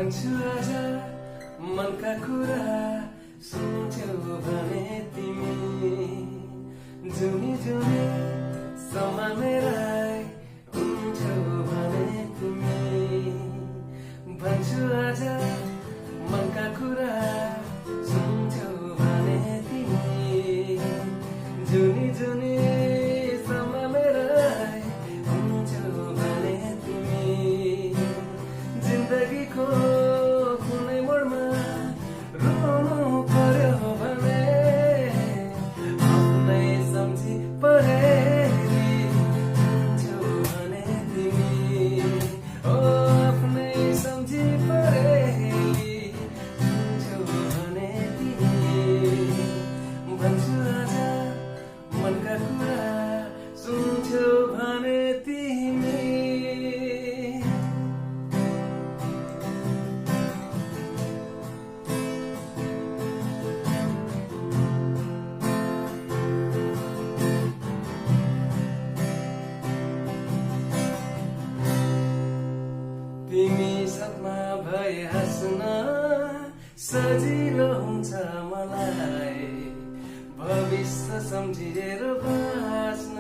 भन्छु आज मनका कुरा सुन्छौ भने तिमी जुनी जुनी सम्म मेरा हुन्छौ भने तिमी भन्छु आज मनका कुरा सुन्छौ भने तिमी जुनी जुनी सम्म मेरा हुन्छौ भने तिमी जिन्दगीको कुनै मोडमा रोनु पर्यो भने आफ्नै सम्झी परेरी हुन्छौ भने तिमी ओ आफ्नै सम्झी परेरी हुन्छौ भने तिमी भन्छु आज मनका कुरा सुन्छौ भने तिमी तिमी साथमा भए हाँस्न सजिलो हुन्छ मलाई भविष्य सम्झिएर बाँच्न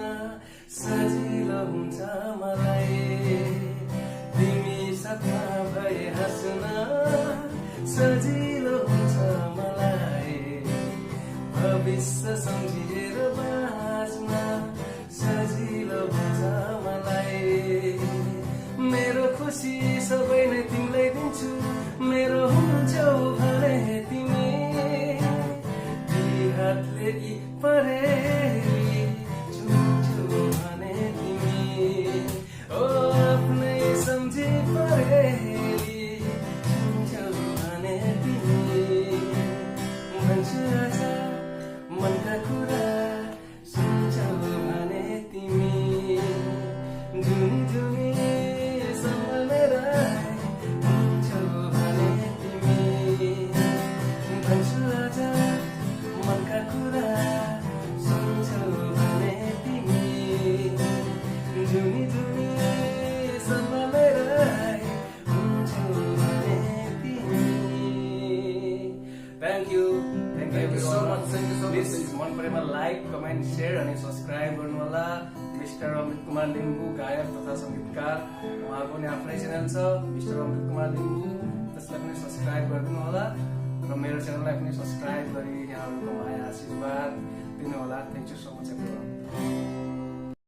सजिलो हुन्छ मलाई तिमी साथमा भए हाँस्न सजिलो हुन्छ मलाई भविष्य सम्झिएर बाँच्न सजिलो हुन्छ मलाई मेरो खुसी सबै नै तिमीलाई दिन्छु मेरो हुन्छौ भने तिमी ती हातले यी परेरी छुन्छौ भने तिमी ओ आफ्नै सम्झी परेरी छुन्छौ भने तिमी भन्छु आज मनका कुरा सुन्छौ भने तिमी जुनी जुनी जुनी जुनी सम्म मेरा हुन्छौ भने तिमी thank you so much please मन परेमा लाइक कमेन्ट सेयर अनि सब्सक्राइब गर्नु होला मिस्टर अमित कुमार लिम्बू गायक तथा सङ्गीतकार उहाँको पनि आफ्नै च्यानल छ मिस्टर अमित कुमार लिम्बू त्यसलाई पनि सब्सक्राइब गरिदिनु होला र मेरो च्यानललाई पनि सब्सक्राइब गरी यहाँहरूको माया आशीर्वाद दिनु होला thank you so much everyone